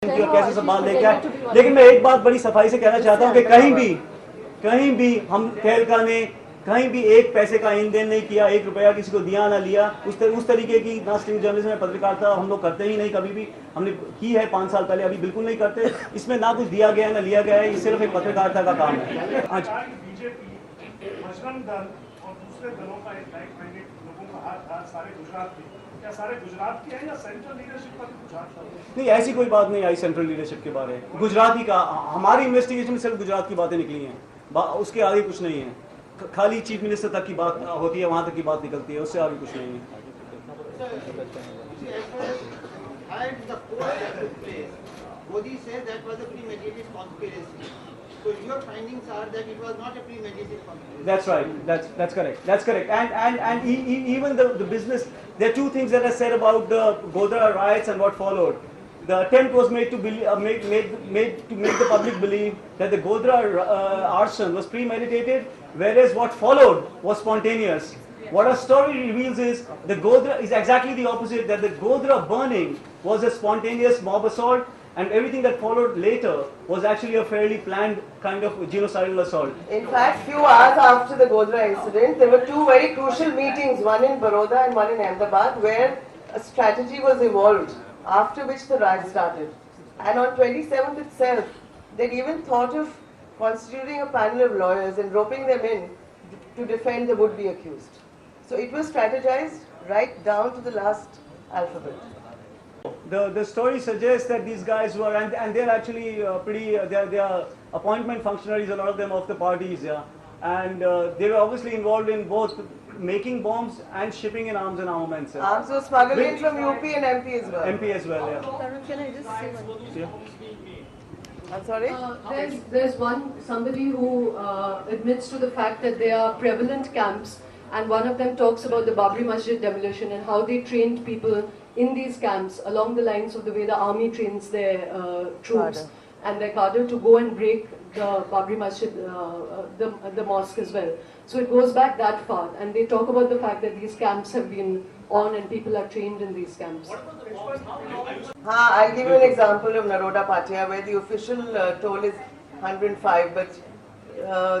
कैसे संभाल लेके आए। लेकिन मैं एक बात बड़ी सफाई से कहना चाहता हूँ कि कहीं भी हम तहलका ने कहीं भी एक पैसे का इन देन नहीं किया, 1 रुपया किसी को दिया ना लिया। उस तरीके की ना स्ट्रिंग जर्नलिज्म में पत्रकारिता हम लोग करते ही नहीं, कभी भी हमने की है 5 साल पहले, अभी बिल्कुल नहीं करते। इसमें ना कुछ दिया गया है ना लिया गया है, ये सिर्फ एक पत्रकारिता का काम है। आज बीजेपी बजरंग दल और दूसरे दलों का एक लाइक माइंडेड लोगों का हाथ सारे गुजरात के, क्या सारे गुजरात के हैं या सेंट्रल लीडरशिप का भी कुछ हाथ था? नहीं, ऐसी कोई बात नहीं आई सेंट्रल लीडरशिप के बारे में। गुजरात ही का, हमारी इन्वेस्टिगेशन में सिर्फ गुजरात की बातें निकली हैं, उसके आगे कुछ नहीं है। खाली चीफ मिनिस्टर तक की बात होती है, वहां तक की बात निकलती है, उससे आगे कुछ नहीं है। Modi says that was a premeditated conspiracy. So your findings are that it was not a premeditated conspiracy. That's right. That's correct. That's correct. And even the business. There are two things that are said about the Godhra riots and what followed. The attempt was made to make the public believe that the Godhra arson was premeditated, whereas what followed was spontaneous. What our story reveals is the Godhra is exactly the opposite. That the Godhra burning was a spontaneous mob assault, and everything that followed later was actually a fairly planned kind of genocidal assault. In fact, few hours after the Godhra incident, there were two very crucial meetings, one in Baroda and one in Ahmedabad, where a strategy was evolved, after which the riot started. And on 27th itself, they'd even thought of constituting a panel of lawyers and roping them in to defend the would-be accused. So it was strategized right down to the last alphabet. The story suggests that these guys were, and they're actually they are appointment functionaries, a lot of them of the parties, yeah. And they were obviously involved in both making bombs and shipping in arms and armaments. Yeah. Arms were smuggled in from UP and MP as well. MP as well, yeah. Tarun, can I just say one thing? Yeah. I'm sorry? There's somebody who admits to the fact that there are prevalent camps, and one of them talks about the Babri Masjid demolition and how they trained people in these camps along the lines of the way the army trains their troops and their cadre to go and break the Babri Masjid, the mosque as well. So it goes back that far, and they talk about the fact that these camps have been on and people are trained in these camps. I'll give you an example of Naroda Patia, where the official toll is 105, but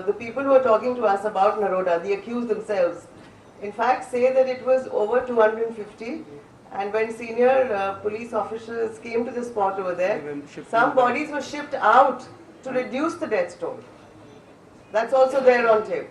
the people who are talking to us about Naroda, the accused themselves, in fact say that it was over 250, and when senior police officials came to the spot over there, some bodies were shipped out to reduce the death toll. That's also there on tape.